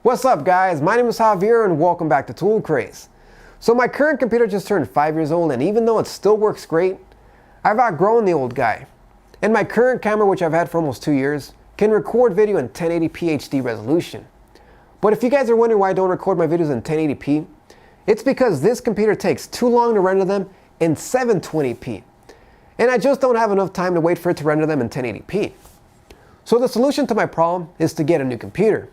What's up guys, my name is Javier and welcome back to Tool Craze. So my current computer just turned 5 years old, and even though it still works great, I've outgrown the old guy. And my current camera, which I've had for almost 2 years, can record video in 1080p HD resolution. But if you guys are wondering why I don't record my videos in 1080p, it's because this computer takes too long to render them in 720p. And I just don't have enough time to wait for it to render them in 1080p. So the solution to my problem is to get a new computer.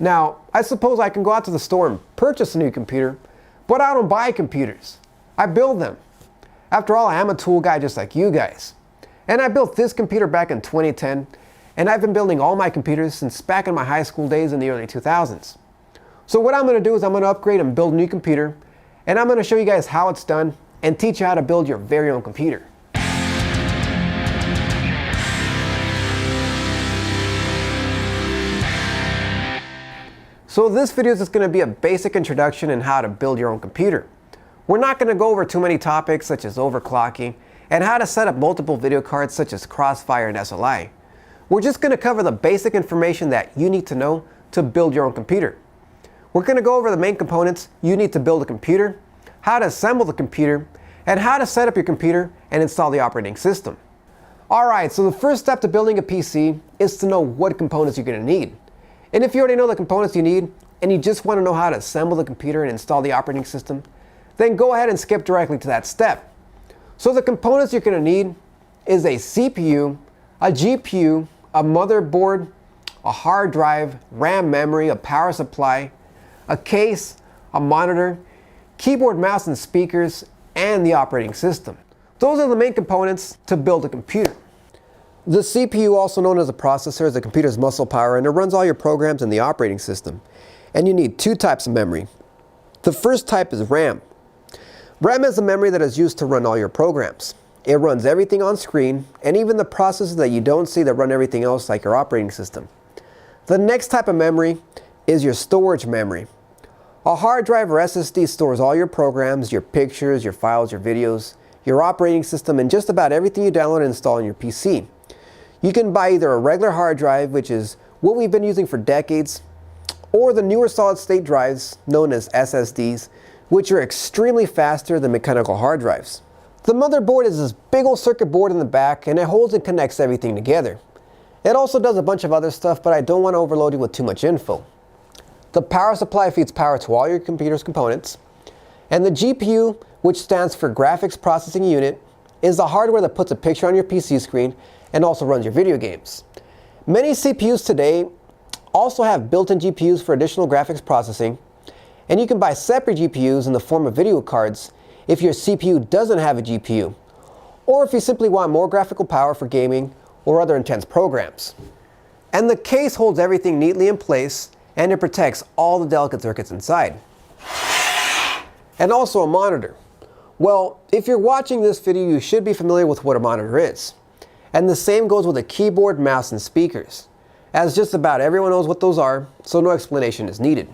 Now, I suppose I can go out to the store and purchase a new computer, but I don't buy computers. I build them. After all, I am a tool guy just like you guys. And I built this computer back in 2010, and I've been building all my computers since back in my high school days in the early 2000s. So what I'm going to do is I'm going to upgrade and build a new computer, and I'm going to show you guys how it's done and teach you how to build your very own computer. So this video is just going to be a basic introduction in how to build your own computer. We're not going to go over too many topics such as overclocking and how to set up multiple video cards such as Crossfire and SLI. We're just going to cover the basic information that you need to know to build your own computer. We're going to go over the main components you need to build a computer, how to assemble the computer, and how to set up your computer and install the operating system. Alright, so the first step to building a PC is to know what components you're going to need. And if you already know the components you need, and you just want to know how to assemble the computer and install the operating system, then go ahead and skip directly to that step. So the components you're going to need is a CPU, a GPU, a motherboard, a hard drive, RAM memory, a power supply, a case, a monitor, keyboard, mouse, and speakers, and the operating system. Those are the main components to build a computer. The CPU, also known as a processor, is the computer's muscle power, and it runs all your programs in the operating system. And you need two types of memory. The first type is RAM. RAM is the memory that is used to run all your programs. It runs everything on screen, and even the processes that you don't see that run everything else, like your operating system. The next type of memory is your storage memory. A hard drive or SSD stores all your programs, your pictures, your files, your videos, your operating system, and just about everything you download and install on your PC. You can buy either a regular hard drive, which is what we've been using for decades, or the newer solid-state drives, known as SSDs, which are extremely faster than mechanical hard drives. The motherboard is this big old circuit board in the back, and it holds and connects everything together. It also does a bunch of other stuff, but I don't want to overload you with too much info. The power supply feeds power to all your computer's components, and the GPU, which stands for Graphics Processing Unit, is the hardware that puts a picture on your PC screen and also runs your video games. Many CPUs today also have built-in GPUs for additional graphics processing, and you can buy separate GPUs in the form of video cards if your CPU doesn't have a GPU, or if you simply want more graphical power for gaming or other intense programs. And the case holds everything neatly in place, and it protects all the delicate circuits inside. And also a monitor. Well, if you're watching this video, you should be familiar with what a monitor is. And the same goes with a keyboard, mouse, and speakers, as just about everyone knows what those are, so no explanation is needed.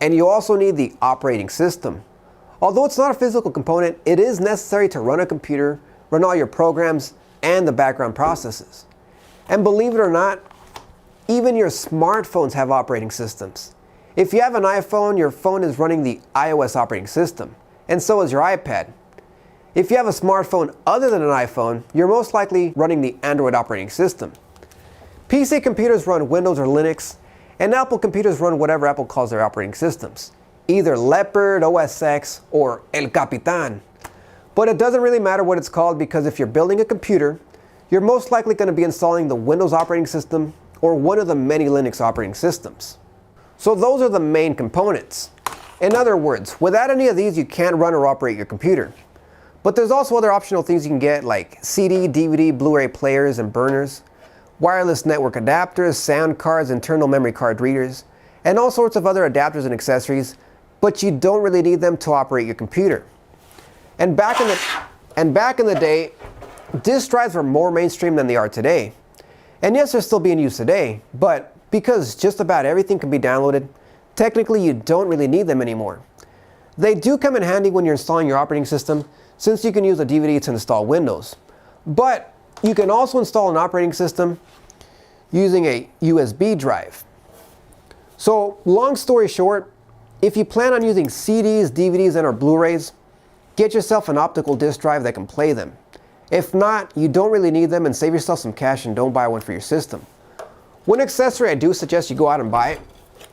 And you also need the operating system. Although it's not a physical component, it is necessary to run a computer, run all your programs, and the background processes. And believe it or not, even your smartphones have operating systems. If you have an iPhone, your phone is running the iOS operating system, and so is your iPad. If you have a smartphone other than an iPhone, you're most likely running the Android operating system. PC computers run Windows or Linux, and Apple computers run whatever Apple calls their operating systems, either Leopard, OS X, or El Capitan. But it doesn't really matter what it's called, because if you're building a computer, you're most likely going to be installing the Windows operating system or one of the many Linux operating systems. So those are the main components. In other words, without any of these, you can't run or operate your computer. But there's also other optional things you can get, like CD, DVD, Blu-ray players and burners, wireless network adapters, sound cards, internal memory card readers, and all sorts of other adapters and accessories, but you don't really need them to operate your computer. And back in the day, disk drives were more mainstream than they are today. And yes, they're still being used today, but because just about everything can be downloaded, technically you don't really need them anymore. They do come in handy when you're installing your operating system, since you can use a DVD to install Windows. But you can also install an operating system using a USB drive. So long story short, if you plan on using CDs, DVDs, and or Blu-rays, get yourself an optical disc drive that can play them. If not, you don't really need them, and save yourself some cash and don't buy one for your system. One accessory I do suggest you go out and buy it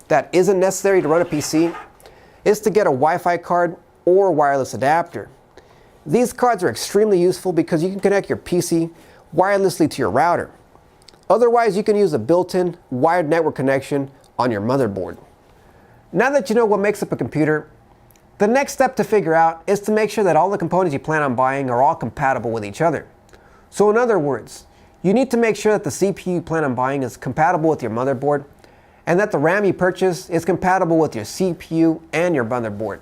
that isn't necessary to run a PC is to get a Wi-Fi card or wireless adapter. These cards are extremely useful because you can connect your PC wirelessly to your router. Otherwise, you can use a built-in wired network connection on your motherboard. Now that you know what makes up a computer, the next step to figure out is to make sure that all the components you plan on buying are all compatible with each other. So in other words, you need to make sure that the CPU you plan on buying is compatible with your motherboard, and that the RAM you purchase is compatible with your CPU and your motherboard.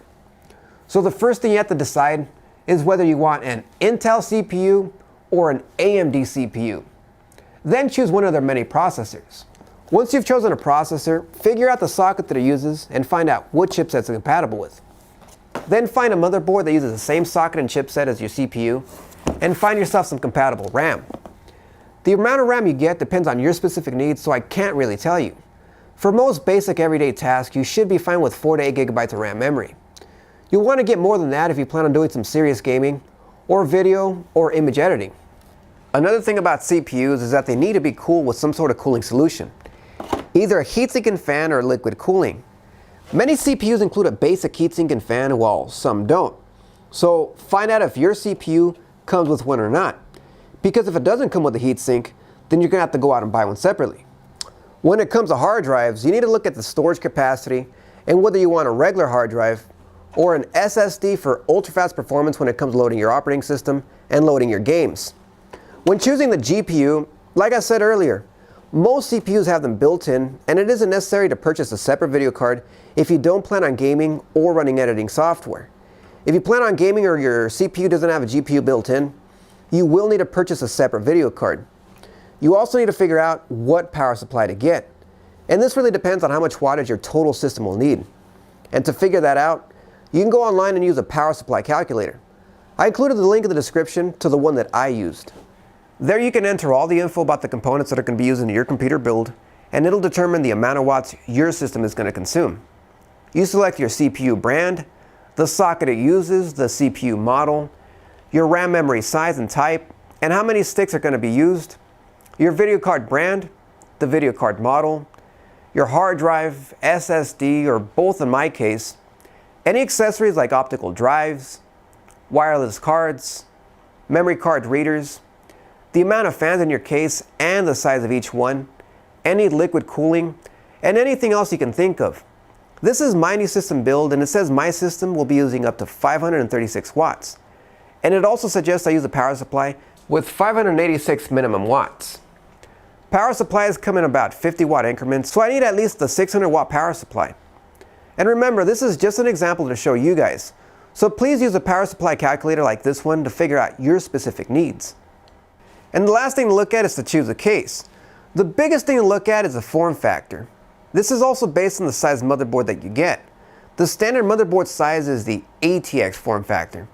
So the first thing you have to decide is whether you want an Intel CPU or an AMD CPU. Then choose one of their many processors. Once you've chosen a processor, figure out the socket that it uses and find out what chipset it's compatible with. Then find a motherboard that uses the same socket and chipset as your CPU, and find yourself some compatible RAM. The amount of RAM you get depends on your specific needs, so I can't really tell you. For most basic everyday tasks, you should be fine with 4 to 8 gigabytes of RAM memory. You'll want to get more than that if you plan on doing some serious gaming, or video, or image editing. Another thing about CPUs is that they need to be cooled with some sort of cooling solution, either a heatsink and fan or liquid cooling. Many CPUs include a basic heatsink and fan, while some don't. So find out if your CPU comes with one or not, because if it doesn't come with a heatsink, then you're going to have to go out and buy one separately. When it comes to hard drives, you need to look at the storage capacity and whether you want a regular hard drive or an SSD for ultra-fast performance when it comes to loading your operating system and loading your games. When choosing the GPU, like I said earlier, most CPUs have them built in, and it isn't necessary to purchase a separate video card if you don't plan on gaming or running editing software. If you plan on gaming or your CPU doesn't have a GPU built in, you will need to purchase a separate video card. You also need to figure out what power supply to get, and this really depends on how much wattage your total system will need. And to figure that out, you can go online and use a power supply calculator. I included the link in the description to the one that I used. There you can enter all the info about the components that are going to be used in your computer build, and it'll determine the amount of watts your system is going to consume. You select your CPU brand, the socket it uses, the CPU model, your RAM memory size and type, and how many sticks are going to be used, your video card brand, the video card model, your hard drive, SSD, or both in my case, any accessories like optical drives, wireless cards, memory card readers, the amount of fans in your case and the size of each one, any liquid cooling, and anything else you can think of. This is my new system build, and it says my system will be using up to 536 watts. And it also suggests I use a power supply with 586 minimum watts. Power supplies come in about 50 watt increments, so I need at least a 600 watt power supply. And remember, this is just an example to show you guys, so please use a power supply calculator like this one to figure out your specific needs. And the last thing to look at is to choose a case. The biggest thing to look at is the form factor. This is also based on the size motherboard that you get. The standard motherboard size is the ATX form factor.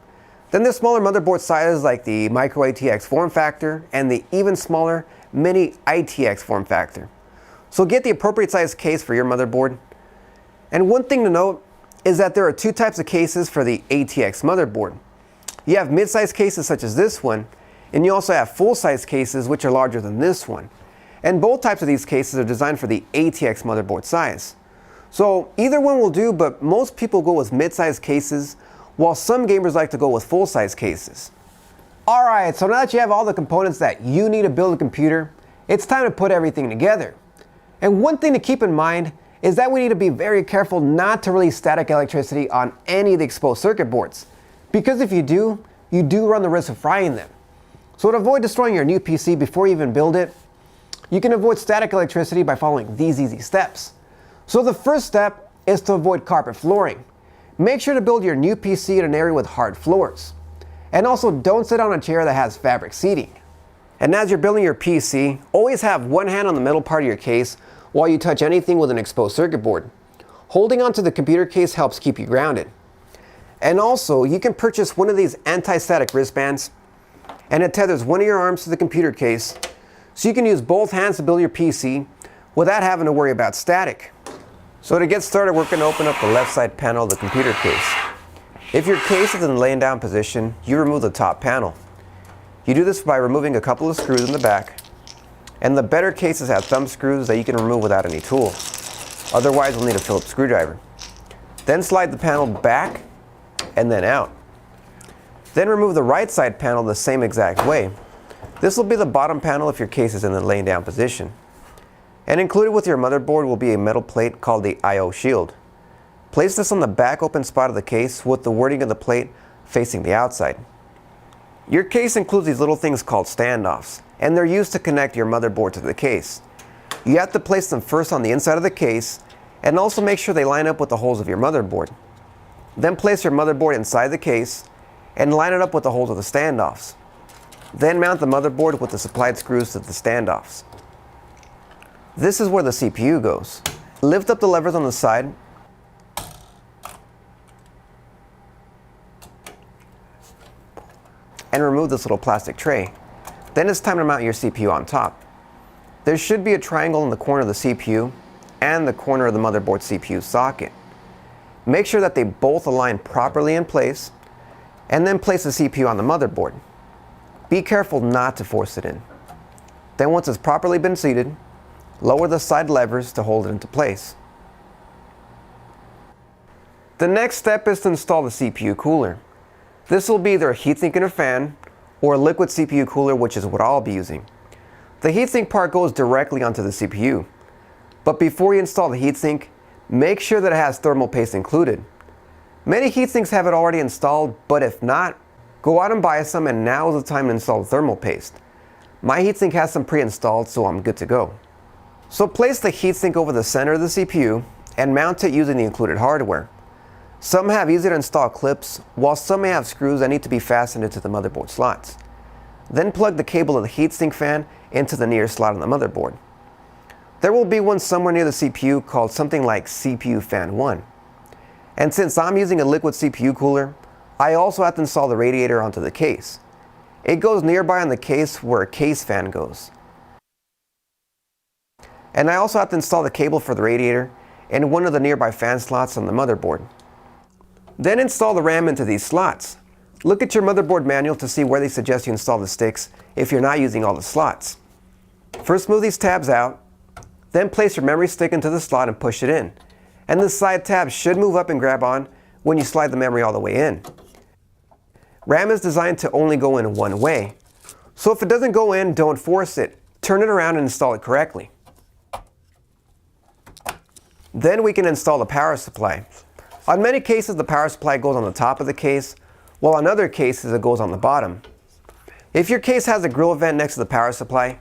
Then there's smaller motherboard sizes like the Micro ATX form factor and the even smaller Mini ITX form factor. So get the appropriate size case for your motherboard. And one thing to note is that there are two types of cases for the ATX motherboard. You have mid-size cases such as this one, and you also have full-size cases which are larger than this one. And both types of these cases are designed for the ATX motherboard size. So either one will do, but most people go with mid-size cases, while some gamers like to go with full-size cases. Alright, so now that you have all the components that you need to build a computer, it's time to put everything together. And one thing to keep in mind is that we need to be very careful not to release static electricity on any of the exposed circuit boards, because if you do run the risk of frying them. So to avoid destroying your new PC before you even build it, you can avoid static electricity by following these easy steps. So the first step is to avoid carpet flooring. Make sure to build your new PC in an area with hard floors. And also don't sit on a chair that has fabric seating. And as you're building your PC, always have one hand on the middle part of your case while you touch anything with an exposed circuit board. Holding onto the computer case helps keep you grounded. And also, you can purchase one of these anti-static wristbands, and it tethers one of your arms to the computer case, so you can use both hands to build your PC without having to worry about static. So to get started, we're going to open up the left side panel of the computer case. If your case is in the laying down position, you remove the top panel. You do this by removing a couple of screws in the back, and the better cases have thumb screws that you can remove without any tool. Otherwise, you'll need a Phillips screwdriver. Then slide the panel back and then out. Then remove the right side panel the same exact way. This will be the bottom panel if your case is in the laying down position. And included with your motherboard will be a metal plate called the I/O shield. Place this on the back open spot of the case with the wording of the plate facing the outside. Your case includes these little things called standoffs, and they're used to connect your motherboard to the case. You have to place them first on the inside of the case, and also make sure they line up with the holes of your motherboard. Then place your motherboard inside the case, and line it up with the holes of the standoffs. Then mount the motherboard with the supplied screws to the standoffs. This is where the CPU goes. Lift up the levers on the side, and remove this little plastic tray. Then it's time to mount your CPU on top. There should be a triangle in the corner of the CPU and the corner of the motherboard CPU socket. Make sure that they both align properly in place, and then place the CPU on the motherboard. Be careful not to force it in. Then once it's properly been seated, lower the side levers to hold it into place. The next step is to install the CPU cooler. This will be either a heatsink and a fan, or a liquid CPU cooler, which is what I'll be using. The heatsink part goes directly onto the CPU. But before you install the heatsink, make sure that it has thermal paste included. Many heatsinks have it already installed, but if not, go out and buy some, and now is the time to install the thermal paste. My heatsink has some pre-installed, so I'm good to go. So place the heatsink over the center of the CPU and mount it using the included hardware. Some have easy to install clips, while some may have screws that need to be fastened into the motherboard slots. Then plug the cable of the heatsink fan into the nearest slot on the motherboard. There will be one somewhere near the CPU called something like CPU fan 1. And since I'm using a liquid CPU cooler, I also have to install the radiator onto the case. It goes nearby on the case where a case fan goes. And I also have to install the cable for the radiator in one of the nearby fan slots on the motherboard. Then install the RAM into these slots. Look at your motherboard manual to see where they suggest you install the sticks if you're not using all the slots. First move these tabs out, then place your memory stick into the slot and push it in. And the side tabs should move up and grab on when you slide the memory all the way in. RAM is designed to only go in one way. So if it doesn't go in, don't force it. Turn it around and install it correctly. Then we can install the power supply. On many cases, the power supply goes on the top of the case, while on other cases it goes on the bottom. If your case has a grill vent next to the power supply,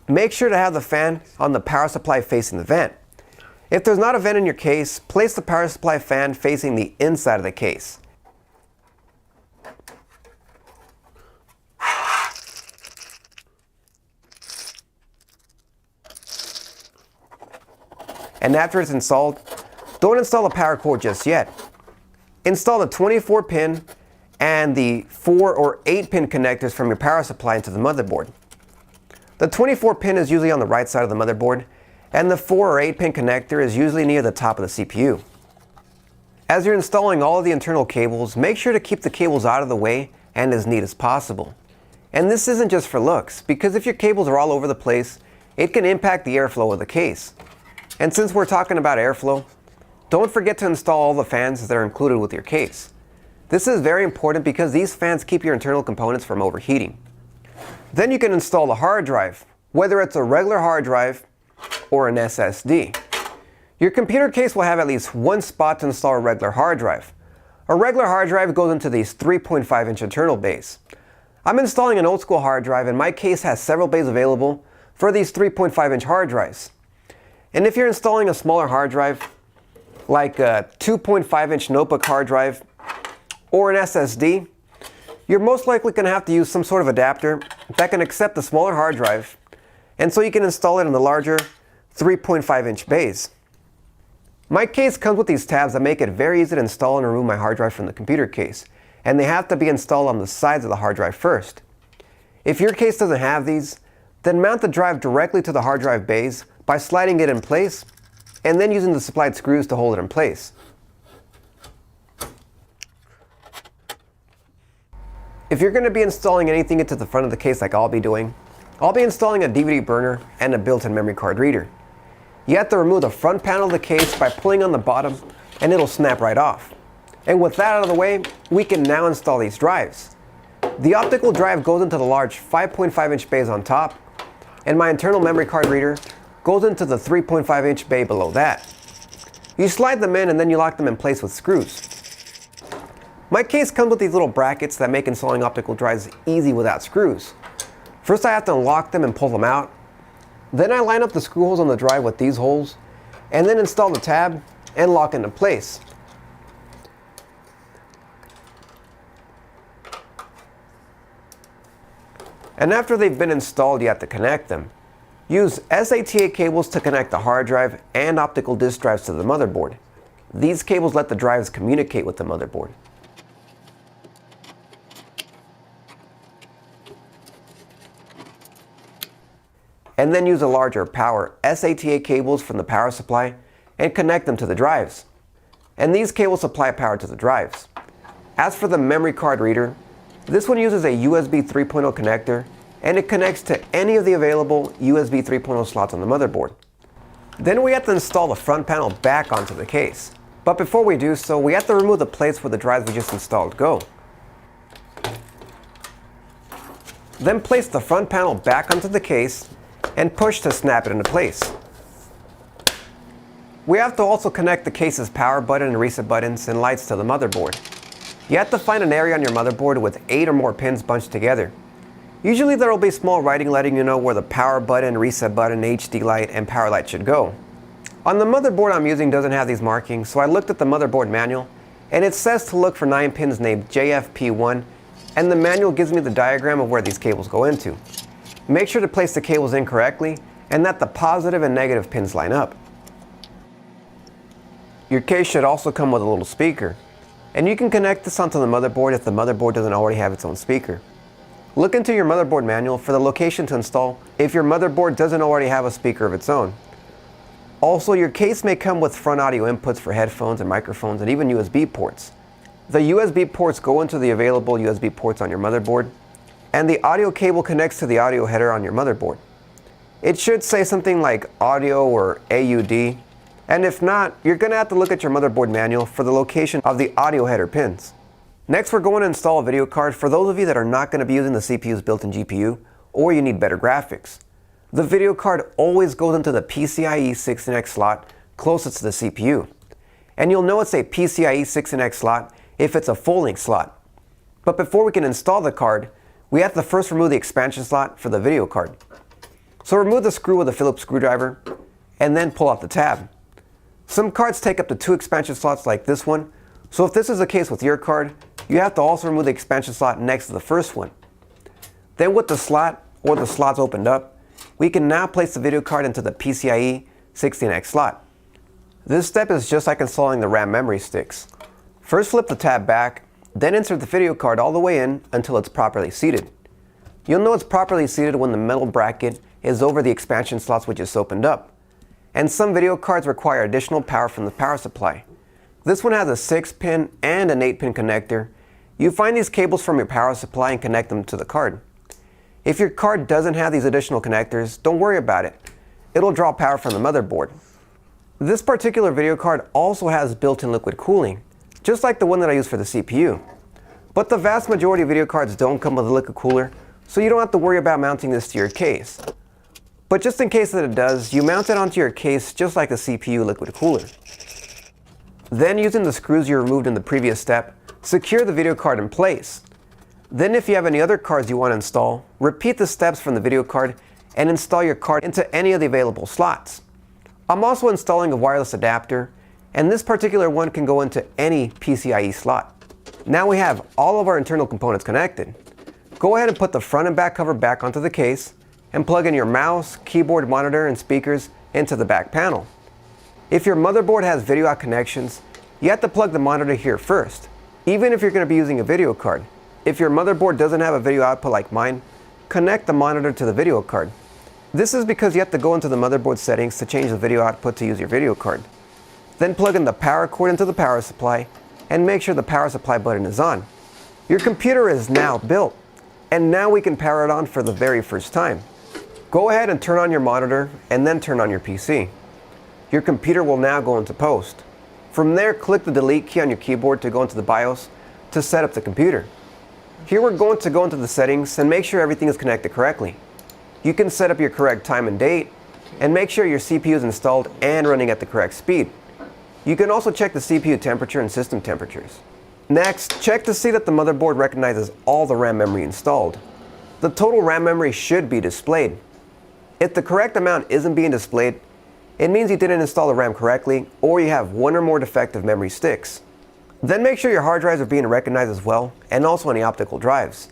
make sure to have the fan on the power supply facing the vent. If there's not a vent in your case, place the power supply fan facing the inside of the case. And after it's installed, don't install the power cord just yet. Install the 24 pin and the 4 or 8 pin connectors from your power supply into the motherboard. The 24 pin is usually on the right side of the motherboard, and the 4 or 8 pin connector is usually near the top of the CPU. As you're installing all of the internal cables, make sure to keep the cables out of the way and as neat as possible. And this isn't just for looks, because if your cables are all over the place, it can impact the airflow of the case. And since we're talking about airflow, don't forget to install all the fans that are included with your case. This is very important because these fans keep your internal components from overheating. Then you can install the hard drive, whether it's a regular hard drive or an SSD. Your computer case will have at least one spot to install a regular hard drive. A regular hard drive goes into these 3.5-inch internal bays. I'm installing an old school hard drive, and my case has several bays available for these 3.5-inch hard drives. And if you're installing a smaller hard drive, like a 2.5-inch notebook hard drive or an SSD, you're most likely going to have to use some sort of adapter that can accept the smaller hard drive, and so you can install it in the larger 3.5-inch bays. My case comes with these tabs that make it very easy to install and remove my hard drive from the computer case, and they have to be installed on the sides of the hard drive first. If your case doesn't have these, then mount the drive directly to the hard drive bays by sliding it in place and then using the supplied screws to hold it in place. If you're going to be installing anything into the front of the case like I'll be doing, I'll be installing a DVD burner and a built-in memory card reader. You have to remove the front panel of the case by pulling on the bottom and it'll snap right off. And with that out of the way, we can now install these drives. The optical drive goes into the large 5.5-inch bays on top, and my internal memory card reader goes into the 3.5-inch bay below that. You slide them in and then you lock them in place with screws. My case comes with these little brackets that make installing optical drives easy without screws. First I have to unlock them and pull them out. Then I line up the screw holes on the drive with these holes, and then install the tab and lock into place. And after they've been installed, you have to connect them. Use SATA cables to connect the hard drive and optical disk drives to the motherboard. These cables let the drives communicate with the motherboard. And then use a larger power SATA cables from the power supply and connect them to the drives. And these cables supply power to the drives. As for the memory card reader, this one uses a USB 3.0 connector, and it connects to any of the available USB 3.0 slots on the motherboard. Then we have to install the front panel back onto the case. But before we do so, we have to remove the plates where the drives we just installed go. Then place the front panel back onto the case and push to snap it into place. We have to also connect the case's power button and reset buttons and lights to the motherboard. You have to find an area on your motherboard with 8 or more pins bunched together. Usually there will be small writing letting you know where the power button, reset button, HD light, and power light should go. On the motherboard I'm using doesn't have these markings, so I looked at the motherboard manual, and it says to look for 9 pins named JFP1, and the manual gives me the diagram of where these cables go into. Make sure to place the cables in correctly and that the positive and negative pins line up. Your case should also come with a little speaker, and you can connect this onto the motherboard if the motherboard doesn't already have its own speaker. Look into your motherboard manual for the location to install if your motherboard doesn't already have a speaker of its own. Also, your case may come with front audio inputs for headphones and microphones and even USB ports. The USB ports go into the available USB ports on your motherboard, and the audio cable connects to the audio header on your motherboard. It should say something like audio or AUD, and if not, you're going to have to look at your motherboard manual for the location of the audio header pins. Next, we're going to install a video card for those of you that are not going to be using the CPU's built-in GPU, or you need better graphics. The video card always goes into the PCIe 16X slot closest to the CPU. And you'll know it's a PCIe 16X slot if it's a full-length slot. But before we can install the card, we have to first remove the expansion slot for the video card. So remove the screw with a Phillips screwdriver, and then pull out the tab. Some cards take up to 2 expansion slots like this one, so if this is the case with your card, you have to also remove the expansion slot next to the first one. Then with the slot, or the slots opened up, we can now place the video card into the PCIe 16X slot. This step is just like installing the RAM memory sticks. First flip the tab back, then insert the video card all the way in until it's properly seated. You'll know it's properly seated when the metal bracket is over the expansion slots we just opened up. And some video cards require additional power from the power supply. This one has a 6-pin and an 8-pin connector. You find these cables from your power supply and connect them to the card. If your card doesn't have these additional connectors, don't worry about it. It'll draw power from the motherboard. This particular video card also has built-in liquid cooling, just like the one that I use for the CPU. But the vast majority of video cards don't come with a liquid cooler, so you don't have to worry about mounting this to your case. But just in case that it does, you mount it onto your case just like a CPU liquid cooler. Then, using the screws you removed in the previous step, secure the video card in place. Then if you have any other cards you want to install, repeat the steps from the video card and install your card into any of the available slots. I'm also installing a wireless adapter, and this particular one can go into any PCIe slot. Now we have all of our internal components connected. Go ahead and put the front and back cover back onto the case and plug in your mouse, keyboard, monitor, and speakers into the back panel. If your motherboard has video out connections, you have to plug the monitor here first, even if you're going to be using a video card. If your motherboard doesn't have a video output like mine, connect the monitor to the video card. This is because you have to go into the motherboard settings to change the video output to use your video card. Then plug in the power cord into the power supply and make sure the power supply button is on. Your computer is now built, and now we can power it on for the very first time. Go ahead and turn on your monitor and then turn on your PC. Your computer will now go into post. From there, click the delete key on your keyboard to go into the BIOS to set up the computer. Here we're going to go into the settings and make sure everything is connected correctly. You can set up your correct time and date and make sure your CPU is installed and running at the correct speed. You can also check the CPU temperature and system temperatures. Next, check to see that the motherboard recognizes all the RAM memory installed. The total RAM memory should be displayed. If the correct amount isn't being displayed, it means you didn't install the RAM correctly or you have one or more defective memory sticks. Then make sure your hard drives are being recognized as well, and also any optical drives.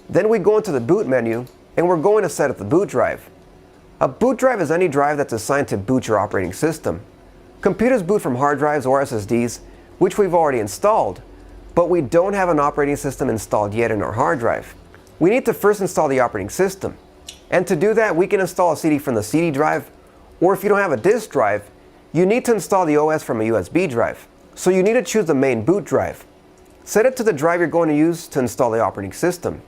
Then we go into the boot menu and we're going to set up the boot drive. A boot drive is any drive that's assigned to boot your operating system. Computers boot from hard drives or SSDs, which we've already installed, but we don't have an operating system installed yet in our hard drive. We need to first install the operating system. And to do that, we can install a CD from the CD drive, or if you don't have a disk drive, you need to install the OS from a USB drive. So you need to choose the main boot drive. Set it to the drive you're going to use to install the operating system.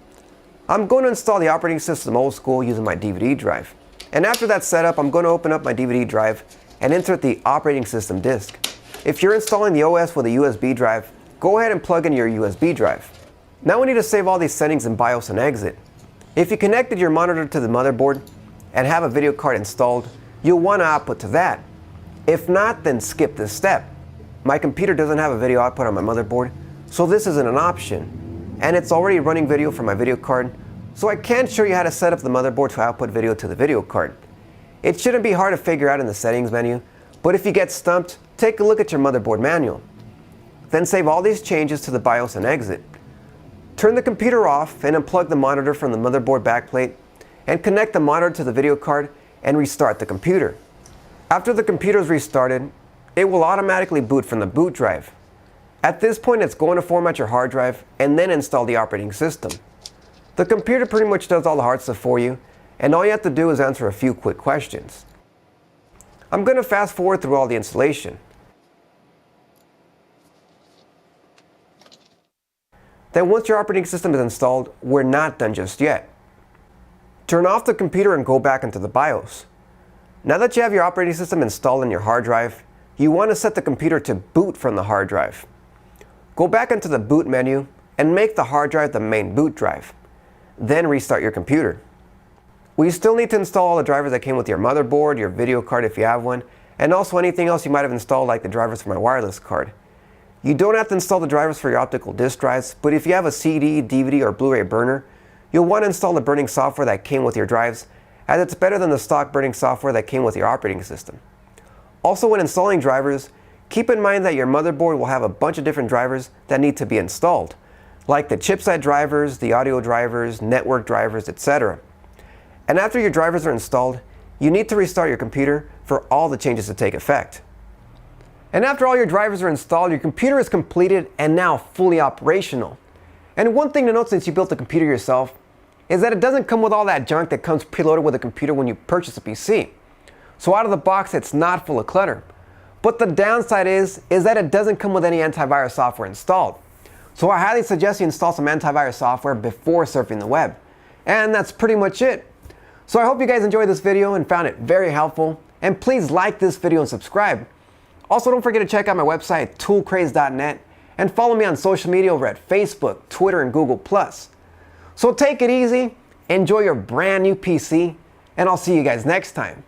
I'm going to install the operating system old school using my DVD drive. And after that's set up, I'm going to open up my DVD drive and insert the operating system disk. If you're installing the OS with a USB drive, go ahead and plug in your USB drive. Now we need to save all these settings in BIOS and exit. If you connected your monitor to the motherboard and have a video card installed, you'll want to output to that. If not, then skip this step. My computer doesn't have a video output on my motherboard, so this isn't an option. And it's already running video from my video card, so I can't show you how to set up the motherboard to output video to the video card. It shouldn't be hard to figure out in the settings menu, but if you get stumped, take a look at your motherboard manual. Then save all these changes to the BIOS and exit. Turn the computer off and unplug the monitor from the motherboard backplate and connect the monitor to the video card and restart the computer. After the computer is restarted, it will automatically boot from the boot drive. At this point, it's going to format your hard drive and then install the operating system. The computer pretty much does all the hard stuff for you, and all you have to do is answer a few quick questions. I'm going to fast forward through all the installation. Then once your operating system is installed, we're not done just yet. Turn off the computer and go back into the BIOS. Now that you have your operating system installed in your hard drive, you want to set the computer to boot from the hard drive. Go back into the boot menu and make the hard drive the main boot drive. Then restart your computer. We still need to install all the drivers that came with your motherboard, your video card if you have one, and also anything else you might have installed like the drivers for my wireless card. You don't have to install the drivers for your optical disk drives, but if you have a CD, DVD, or Blu-ray burner, you'll want to install the burning software that came with your drives, as it's better than the stock burning software that came with your operating system. Also, when installing drivers, keep in mind that your motherboard will have a bunch of different drivers that need to be installed, like the chipset drivers, the audio drivers, network drivers, etc. And after your drivers are installed, you need to restart your computer for all the changes to take effect. And after all your drivers are installed, your computer is completed and now fully operational. And one thing to note since you built the computer yourself is that it doesn't come with all that junk that comes preloaded with a computer when you purchase a PC. So out of the box, it's not full of clutter. But the downside is that it doesn't come with any antivirus software installed. So I highly suggest you install some antivirus software before surfing the web. And that's pretty much it. So I hope you guys enjoyed this video and found it very helpful. And please like this video and subscribe. Also, don't forget to check out my website, toolcraze.net, and follow me on social media over at Facebook, Twitter, and Google+. So take it easy, enjoy your brand new PC, and I'll see you guys next time.